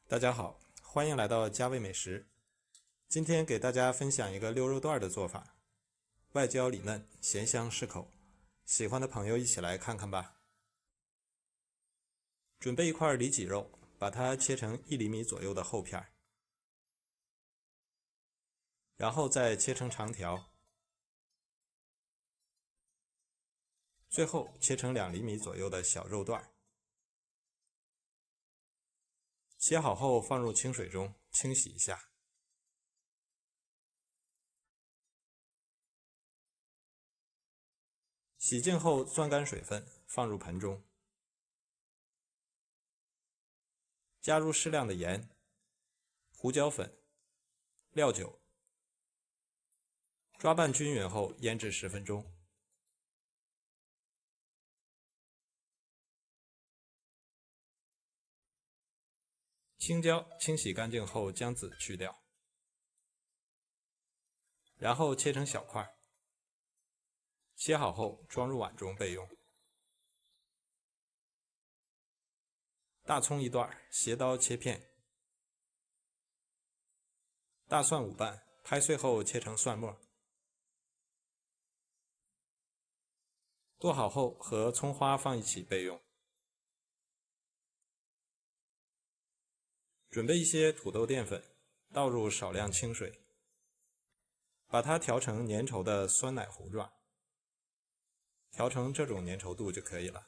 大家好，欢迎来到家味美食。今天给大家分享一个溜肉段的做法，外焦里嫩，咸香适口。喜欢的朋友一起来看看吧。准备一块里脊肉，把它切成1厘米左右的厚片，然后再切成长条，最后切成2厘米左右的小肉段。切好后放入清水中清洗一下。洗净后攥干水分，放入盆中，加入适量的盐、胡椒粉、料酒，抓拌均匀后腌制10分钟。青椒清洗干净后将籽去掉，然后切成小块，切好后装入碗中备用。大葱1段，斜刀切片。大蒜5瓣，拍碎后切成蒜末。剁好后和葱花放一起备用。准备一些土豆淀粉，倒入少量清水，把它调成粘稠的酸奶糊状，调成这种粘稠度就可以了。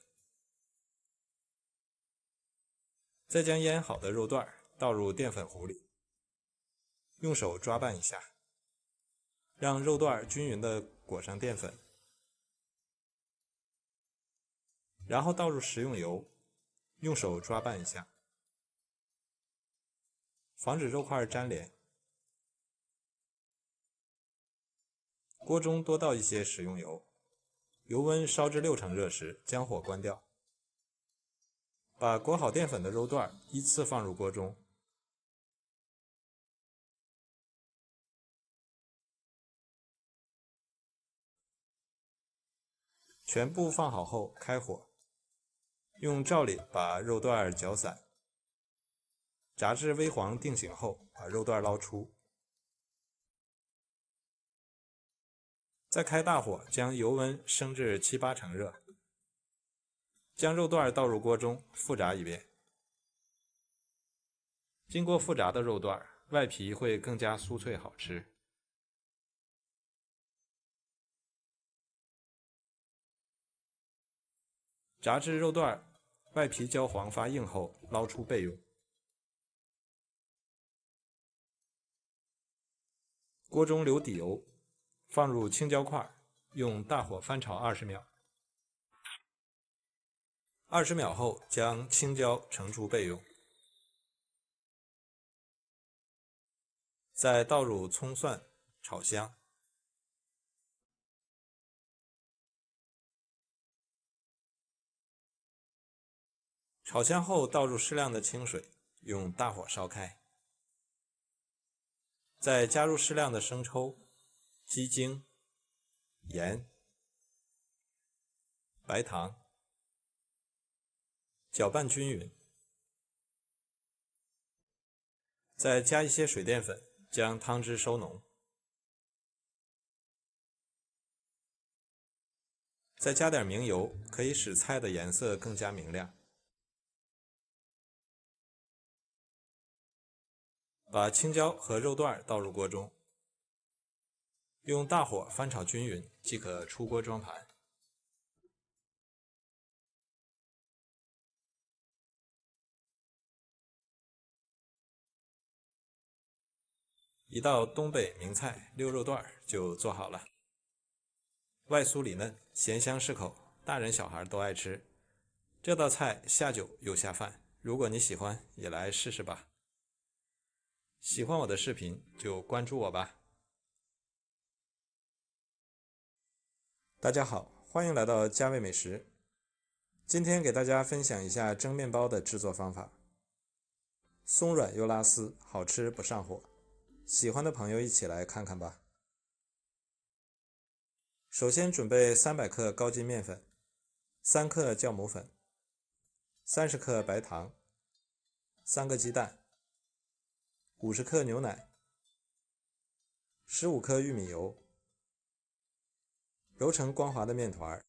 再将腌好的肉段倒入淀粉糊里，用手抓拌一下，让肉段均匀地裹上淀粉，然后倒入食用油，用手抓拌一下，防止肉块粘连。锅中多倒一些食用油，油温烧至60%热时，将火关掉。把裹好淀粉的肉段依次放入锅中，全部放好后开火，用罩里把肉段搅散，炸至微黄定型后，把肉段捞出。再开大火，将油温升至7、8成热，将肉段倒入锅中复炸一遍。经过复炸的肉段，外皮会更加酥脆好吃。炸至肉段外皮焦黄发硬后，捞出备用。锅中留底油，放入青椒块，用大火翻炒20秒。20秒后，将青椒盛出备用。再倒入葱蒜炒香。炒香后倒入适量的清水，用大火烧开。再加入适量的生抽、鸡精、盐、白糖，搅拌均匀。再加一些水淀粉，将汤汁收浓。再加点明油，可以使菜的颜色更加明亮。把青椒和肉段倒入锅中，用大火翻炒均匀，即可出锅装盘。一道东北名菜溜肉段就做好了，外酥里嫩，咸香适口，大人小孩都爱吃。这道菜下酒又下饭，如果你喜欢，也来试试吧。喜欢我的视频就关注我吧。大家好，欢迎来到家味美食。今天给大家分享一下蒸面包的制作方法，松软又拉丝，好吃不上火。喜欢的朋友一起来看看吧。首先准备300克高筋面粉、3克酵母粉、30克白糖、3个鸡蛋、50克牛奶，15克玉米油，揉成光滑的面团，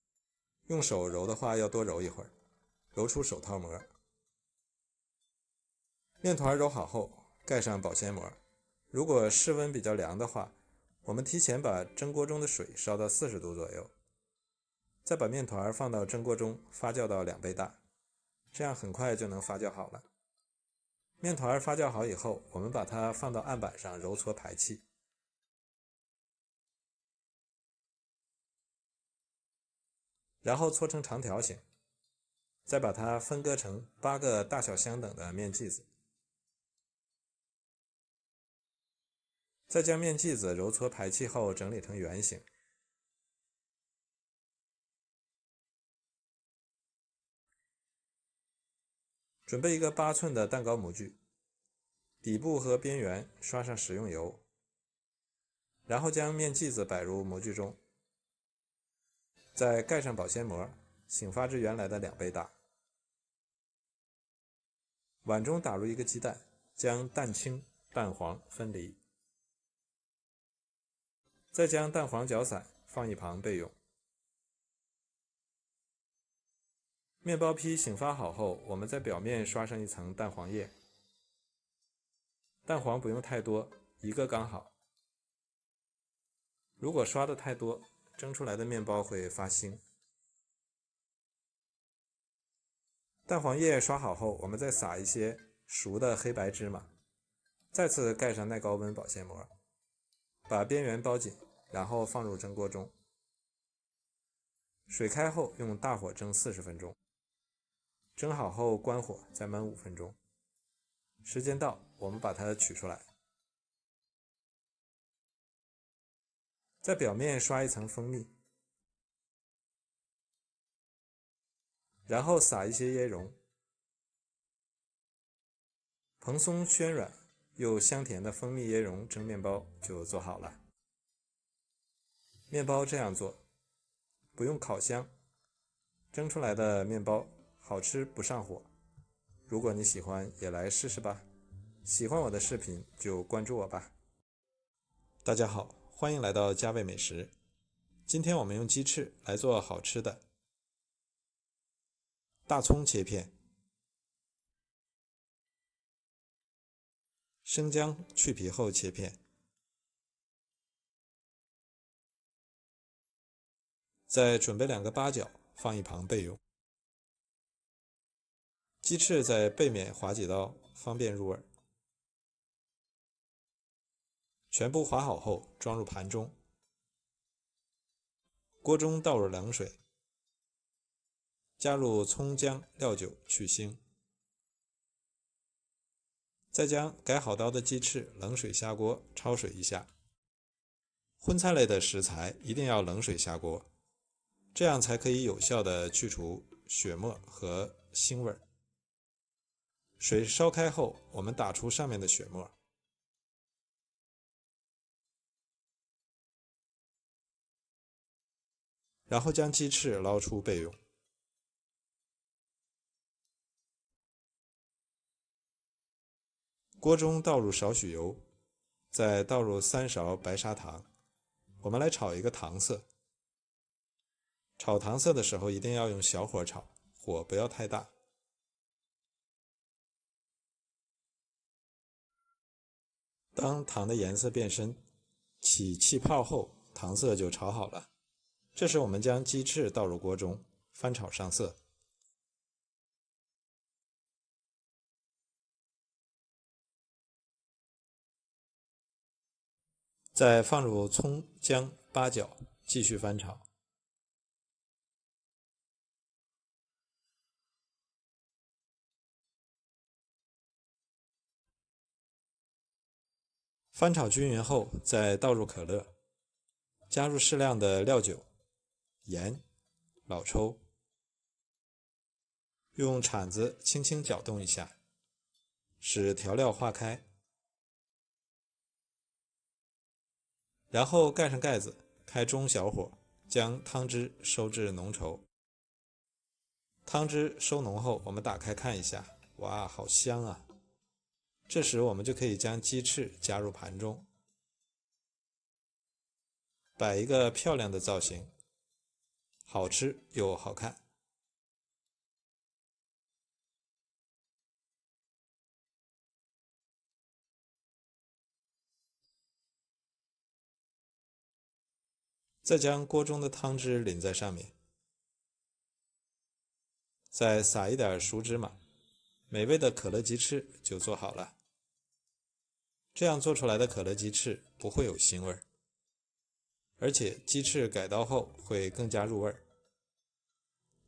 用手揉的话要多揉一会儿，揉出手套膜。面团揉好后，盖上保鲜膜。如果室温比较凉的话，我们提前把蒸锅中的水烧到40度左右，再把面团放到蒸锅中发酵到2倍大，这样很快就能发酵好了。面团发酵好以后，我们把它放到案板上揉搓排气，然后搓成长条形，再把它分割成8个大小相等的面剂子，再将面剂子揉搓排气后整理成圆形。准备一个8寸的蛋糕模具，底部和边缘刷上食用油，然后将面剂子摆入模具中，再盖上保鲜膜，醒发至原来的2倍大。碗中打入一个鸡蛋，将蛋清、蛋黄分离，再将蛋黄搅散，放一旁备用。面包坯醒发好后，我们在表面刷上一层蛋黄液，蛋黄不用太多，1个刚好。如果刷的太多，蒸出来的面包会发腥。蛋黄液刷好后，我们再撒一些熟的黑白芝麻，再次盖上耐高温保鲜膜，把边缘包紧，然后放入蒸锅中。水开后用大火蒸40分钟，蒸好后关火再焖5分钟。时间到，我们把它取出来，在表面刷一层蜂蜜，然后撒一些椰蓉，蓬松暄软又香甜的蜂蜜椰蓉蒸面包就做好了。面包这样做，不用烤箱，蒸出来的面包好吃不上火。如果你喜欢，也来试试吧。喜欢我的视频就关注我吧。大家好，欢迎来到家味美食。今天我们用鸡翅来做好吃的。大葱切片，生姜去皮后切片，再准备2个八角，放一旁备用。鸡翅在背面划几刀，方便入味。全部划好后装入盘中，锅中倒入冷水，加入葱姜料酒去腥，再将改好刀的鸡翅冷水下锅焯水一下。荤菜类的食材一定要冷水下锅，这样才可以有效地去除血沫和腥味。水烧开后，我们打出上面的血沫，然后将鸡翅捞出备用。锅中倒入少许油，再倒入3勺白砂糖，我们来炒一个糖色。炒糖色的时候一定要用小火炒，火不要太大。当糖的颜色变深，起气泡后，糖色就炒好了。这时我们将鸡翅倒入锅中，翻炒上色。再放入葱、姜、八角，继续翻炒。翻炒均匀后，再倒入可乐，加入适量的料酒、盐、老抽，用铲子轻轻搅动一下，使调料化开，然后盖上盖子，开中小火，将汤汁收至浓稠。汤汁收浓后，我们打开看一下，哇，好香啊！这时我们就可以将鸡翅加入盘中，摆一个漂亮的造型，好吃又好看。再将锅中的汤汁淋在上面，再撒一点熟芝麻，美味的可乐鸡翅就做好了。这样做出来的可乐鸡翅不会有腥味，而且鸡翅改刀后会更加入味。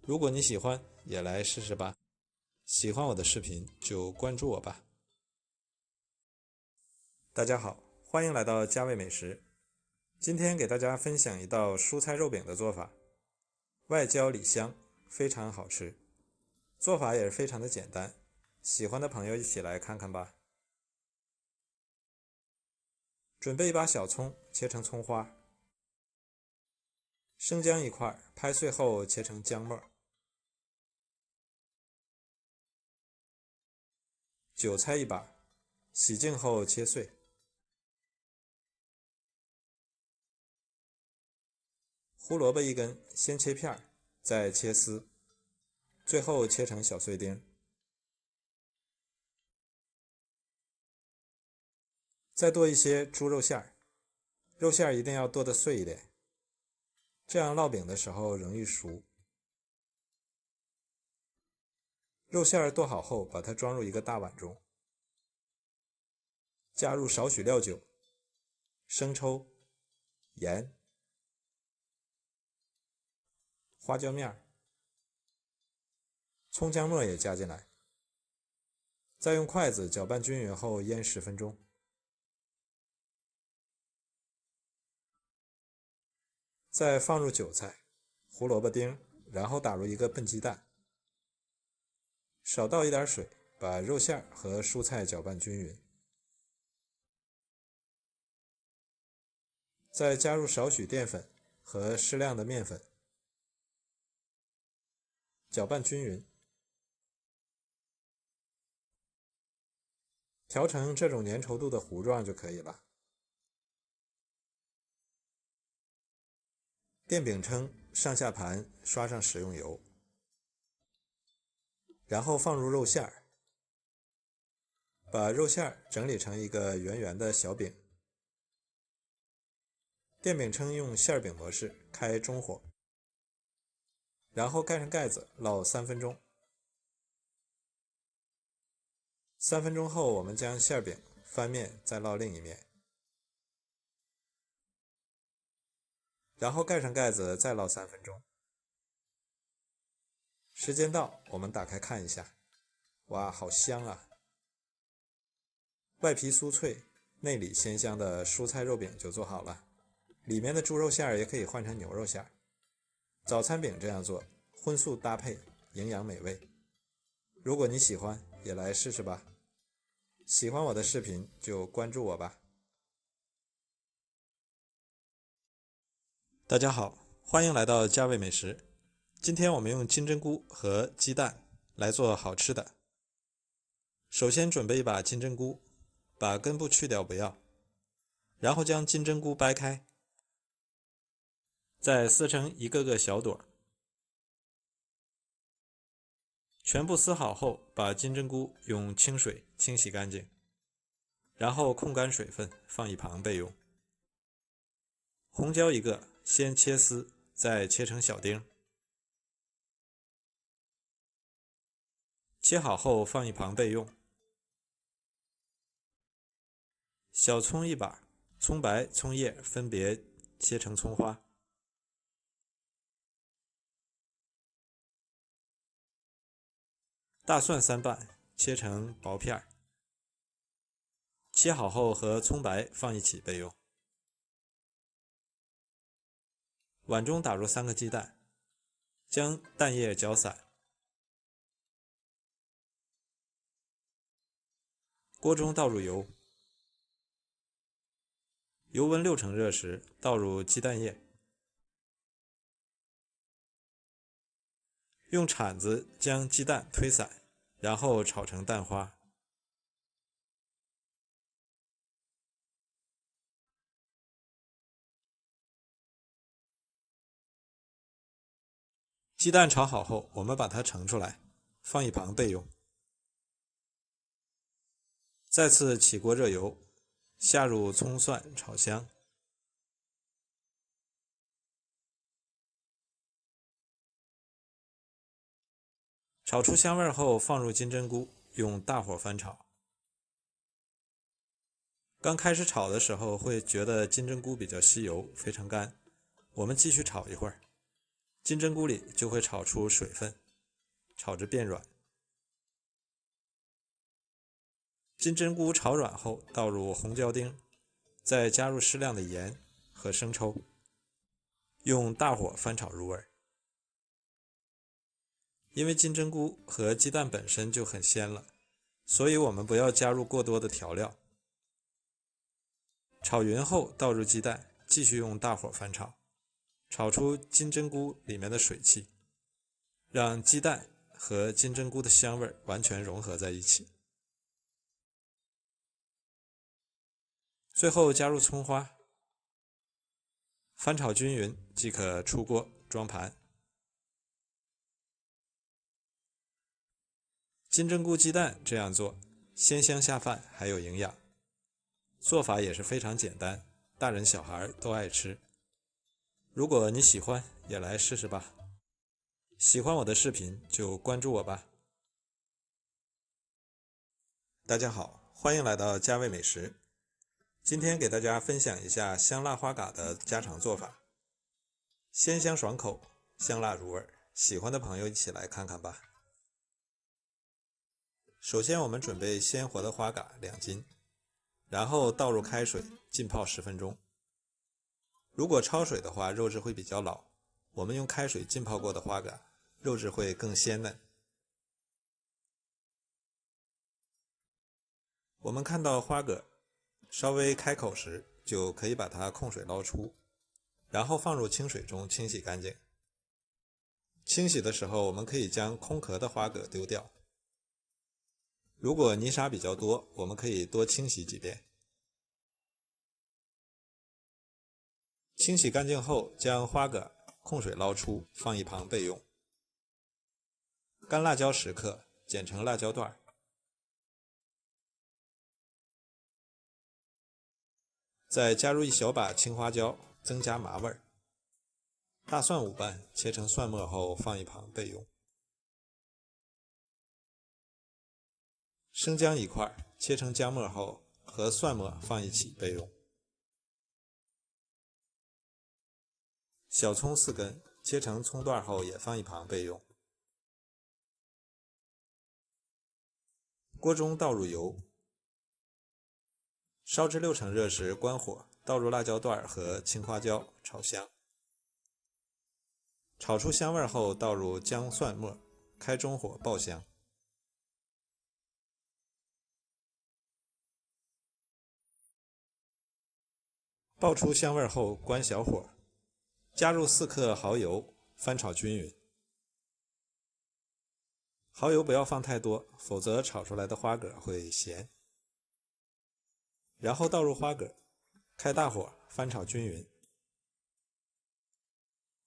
如果你喜欢，也来试试吧。喜欢我的视频就关注我吧。大家好，欢迎来到家味美食。今天给大家分享一道蔬菜肉饼的做法，外焦里香，非常好吃。做法也是非常的简单，喜欢的朋友一起来看看吧。准备一把小葱，切成葱花。生姜一块，拍碎后切成姜末。韭菜一把，洗净后切碎。胡萝卜一根，先切片，再切丝，最后切成小碎丁。再剁一些猪肉馅，肉馅一定要剁得碎一点，这样烙饼的时候容易熟。肉馅剁好后，把它装入一个大碗中，加入少许料酒、生抽、盐、花椒面，葱姜末也加进来，再用筷子搅拌均匀后腌10分钟。再放入韭菜、胡萝卜丁，然后打入一个笨鸡蛋，少倒一点水，把肉馅和蔬菜搅拌均匀。再加入少许淀粉和适量的面粉，搅拌均匀，调成这种粘稠度的糊状就可以了。电饼铛上下盘刷上食用油，然后放入肉馅，把肉馅整理成一个圆圆的小饼。电饼铛用馅饼模式，开中火，然后盖上盖子烙3分钟。3分钟后，我们将馅饼翻面，再烙另一面，然后盖上盖子再烙3分钟。时间到，我们打开看一下，哇，好香啊！外皮酥脆，内里鲜香的蔬菜肉饼就做好了。里面的猪肉馅也可以换成牛肉馅。早餐饼这样做，荤素搭配，营养美味。如果你喜欢，也来试试吧。喜欢我的视频就关注我吧。大家好，欢迎来到家味美食。今天我们用金针菇和鸡蛋来做好吃的。首先准备一把金针菇，把根部去掉不要，然后将金针菇掰开，再撕成一个个小朵。全部撕好后，把金针菇用清水清洗干净，然后控干水分，放一旁备用。红椒一个，先切丝，再切成小丁。切好后放一旁备用。小葱一把，葱白、葱叶分别切成葱花。大蒜3瓣，切成薄片，切好后和葱白放一起备用。碗中打入3个鸡蛋，将蛋液搅散。锅中倒入油，油温6成热时，倒入鸡蛋液，用铲子将鸡蛋推散，然后炒成蛋花。鸡蛋炒好后，我们把它盛出来，放一旁备用。再次起锅热油，下入葱蒜炒香。炒出香味后，放入金针菇，用大火翻炒。刚开始炒的时候会觉得金针菇比较吸油，非常干，我们继续炒一会儿，金针菇里就会炒出水分，炒至变软。金针菇炒软后，倒入红椒丁，再加入适量的盐和生抽，用大火翻炒入味。因为金针菇和鸡蛋本身就很鲜了，所以我们不要加入过多的调料。炒匀后倒入鸡蛋，继续用大火翻炒，炒出金针菇里面的水汽，让鸡蛋和金针菇的香味完全融合在一起。最后加入葱花，翻炒均匀即可出锅装盘。金针菇鸡蛋这样做，鲜香下饭，还有营养。做法也是非常简单，大人小孩都爱吃。如果你喜欢，也来试试吧。喜欢我的视频就关注我吧。大家好，欢迎来到家味美食。今天给大家分享一下香辣花蛤的家常做法，鲜香爽口，香辣入味，喜欢的朋友一起来看看吧。首先我们准备鲜活的花蛤2斤，然后倒入开水浸泡10分钟。如果焯水的话，肉质会比较老，我们用开水浸泡过的花蛤，肉质会更鲜嫩。我们看到花蛤稍微开口时，就可以把它控水捞出，然后放入清水中清洗干净。清洗的时候，我们可以将空壳的花蛤丢掉。如果泥沙比较多，我们可以多清洗几遍。清洗干净后，将花蛤控水捞出，放一旁备用。干辣椒10克，剪成辣椒段，再加入1小把青花椒，增加麻味。大蒜5瓣，切成蒜末后放一旁备用。生姜1块，切成姜末后和蒜末放一起备用。小葱4根，切成葱段后也放一旁备用。锅中倒入油，烧至60%热时关火，倒入辣椒段和青花椒炒香。炒出香味后倒入姜蒜末，开中火爆香。爆出香味后关小火，加入4克蚝油，翻炒均匀。蚝油不要放太多，否则炒出来的花蛤会咸。然后倒入花蛤，开大火翻炒均匀。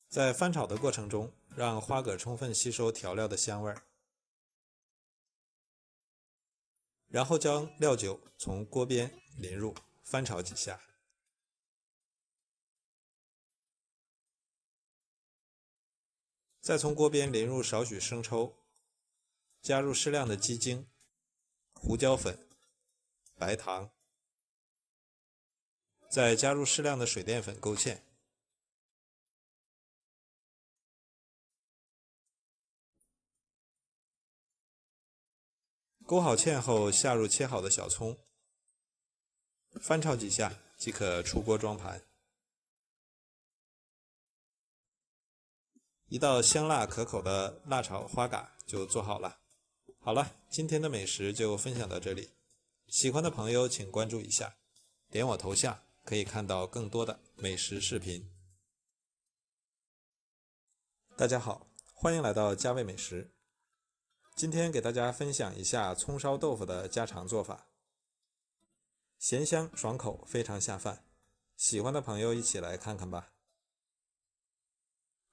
在翻炒的过程中，让花蛤充分吸收调料的香味，然后将料酒从锅边淋入，翻炒几下。再从锅边淋入少许生抽，加入适量的鸡精、胡椒粉、白糖，再加入适量的水淀粉勾芡。勾好芡后，下入切好的小葱，翻炒几下即可出锅装盘。一道香辣可口的辣炒花蛤就做好了。好了，今天的美食就分享到这里，喜欢的朋友请关注一下，点我头像可以看到更多的美食视频。大家好，欢迎来到家味美食。今天给大家分享一下葱烧豆腐的家常做法，咸香爽口，非常下饭，喜欢的朋友一起来看看吧。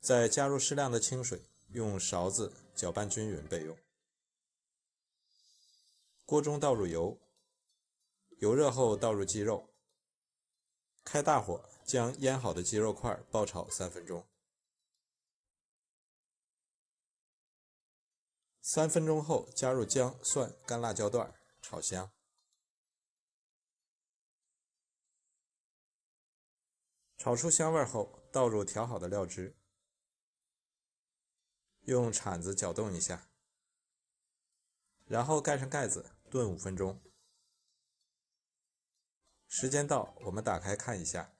再加入适量的清水，用勺子搅拌均匀备用。锅中倒入油，油热后倒入鸡肉，开大火将腌好的鸡肉块爆炒3分钟。3分钟后加入姜、蒜、干辣椒段，炒香。炒出香味后，倒入调好的料汁，用铲子搅动一下，然后盖上盖子炖5分钟。时间到，我们打开看一下，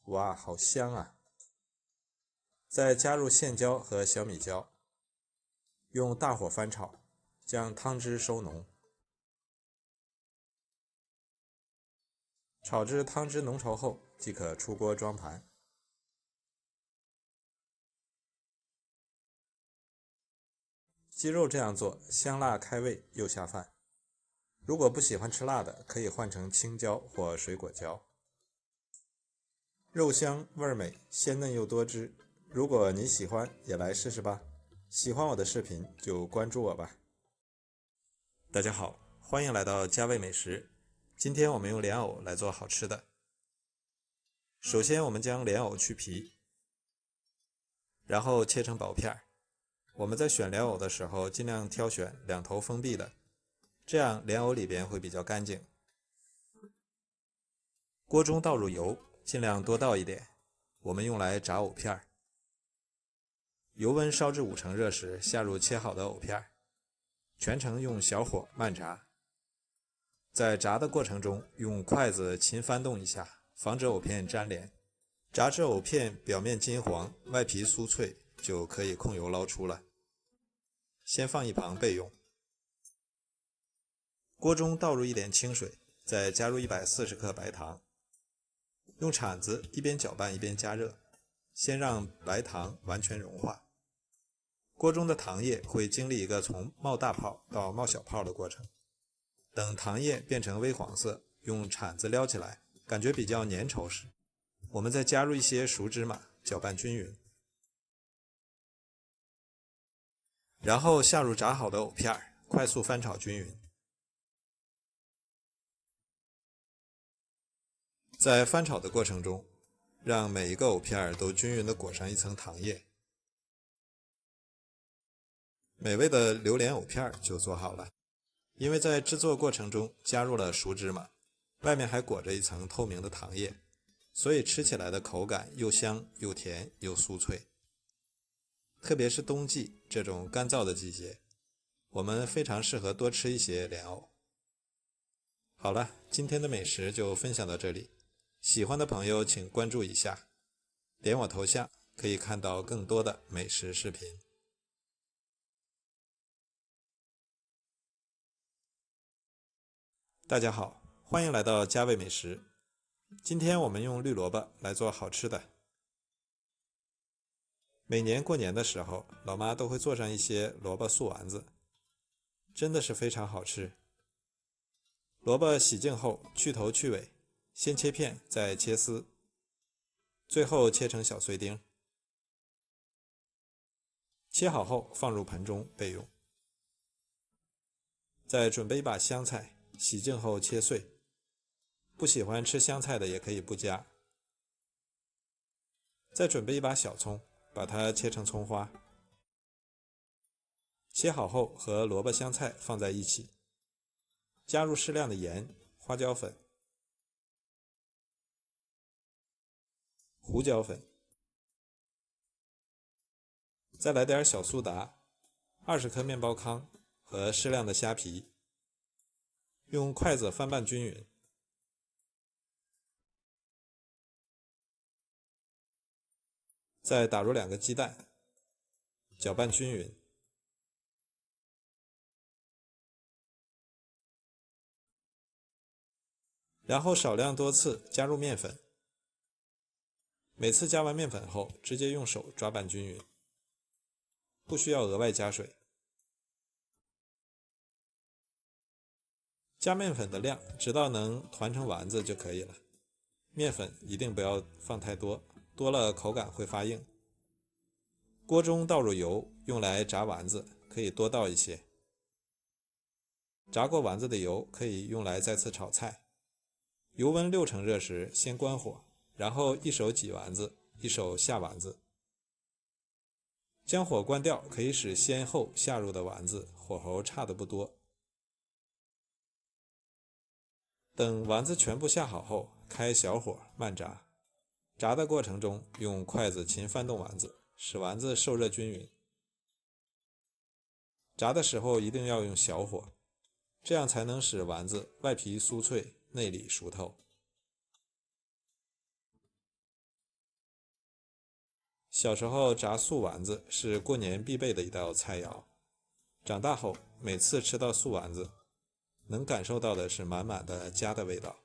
哇，好香啊！再加入线椒和小米椒，用大火翻炒，将汤汁收浓。炒至汤汁浓稠后，即可出锅装盘。鸡肉这样做，香辣开胃又下饭。如果不喜欢吃辣的，可以换成青椒或水果椒。肉香味美，鲜嫩又多汁。如果你喜欢，也来试试吧。喜欢我的视频就关注我吧。大家好，欢迎来到家味美食。今天我们用莲藕来做好吃的。首先我们将莲藕去皮，然后切成薄片。我们在选莲藕的时候，尽量挑选2头封闭的，这样莲藕里边会比较干净。锅中倒入油，尽量多倒一点，我们用来炸藕片。油温烧至5成热时，下入切好的藕片，全程用小火慢炸。在炸的过程中，用筷子勤翻动一下，防止藕片粘连。炸至藕片表面金黄，外皮酥脆，就可以控油捞出了。先放一旁备用。锅中倒入一点清水，再加入140克白糖，用铲子一边搅拌一边加热，先让白糖完全融化。锅中的糖液会经历一个从冒大泡到冒小泡的过程。等糖液变成微黄色，用铲子撩起来，感觉比较粘稠时，我们再加入一些熟芝麻，搅拌均匀。然后下入炸好的藕片，快速翻炒均匀。在翻炒的过程中，让每一个藕片都均匀地裹上一层糖液。美味的榴莲藕片就做好了。因为在制作过程中加入了熟芝麻，外面还裹着一层透明的糖液，所以吃起来的口感又香又甜又酥脆。特别是冬季这种干燥的季节，我们非常适合多吃一些莲藕。好了，今天的美食就分享到这里，喜欢的朋友请关注一下，点我头像可以看到更多的美食视频。大家好，欢迎来到家味美食。今天我们用绿萝卜来做好吃的。每年过年的时候，老妈都会做上一些萝卜素丸子，真的是非常好吃。萝卜洗净后去头去尾，先切片再切丝，最后切成小碎丁。切好后放入盆中备用。再准备一把香菜，洗净后切碎，不喜欢吃香菜的也可以不加。再准备一把小葱，把它切成葱花。切好后和萝卜香菜放在一起，加入适量的盐、花椒粉、胡椒粉，再来点小苏打、20克面包糠和适量的虾皮，用筷子翻拌均匀。再打入2个鸡蛋，搅拌均匀。然后少量多次加入面粉，每次加完面粉后，直接用手抓拌均匀，不需要额外加水。加面粉的量直到能团成丸子就可以了，面粉一定不要放太多，多了口感会发硬。锅中倒入油，用来炸丸子，可以多倒一些。炸过丸子的油可以用来再次炒菜。油温60%热时，先关火，然后一手挤丸子，一手下丸子。将火关掉，可以使先后下入的丸子火候差的不多。等丸子全部下好后，开小火慢炸。炸的过程中，用筷子勤翻动丸子，使丸子受热均匀。炸的时候一定要用小火，这样才能使丸子外皮酥脆，内里熟透。小时候炸素丸子是过年必备的一道菜肴，长大后每次吃到素丸子，能感受到的是满满的家的味道。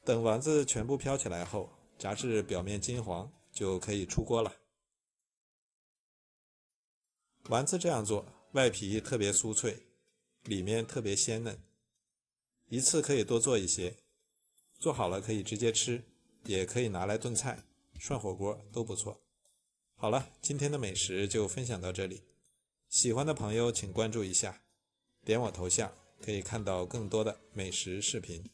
等丸子全部飘起来后，炸至表面金黄，就可以出锅了。丸子这样做，外皮特别酥脆，里面特别鲜嫩。一次可以多做一些，做好了可以直接吃，也可以拿来炖菜、涮火锅都不错。好了，今天的美食就分享到这里。喜欢的朋友请关注一下，点我头像可以看到更多的美食视频。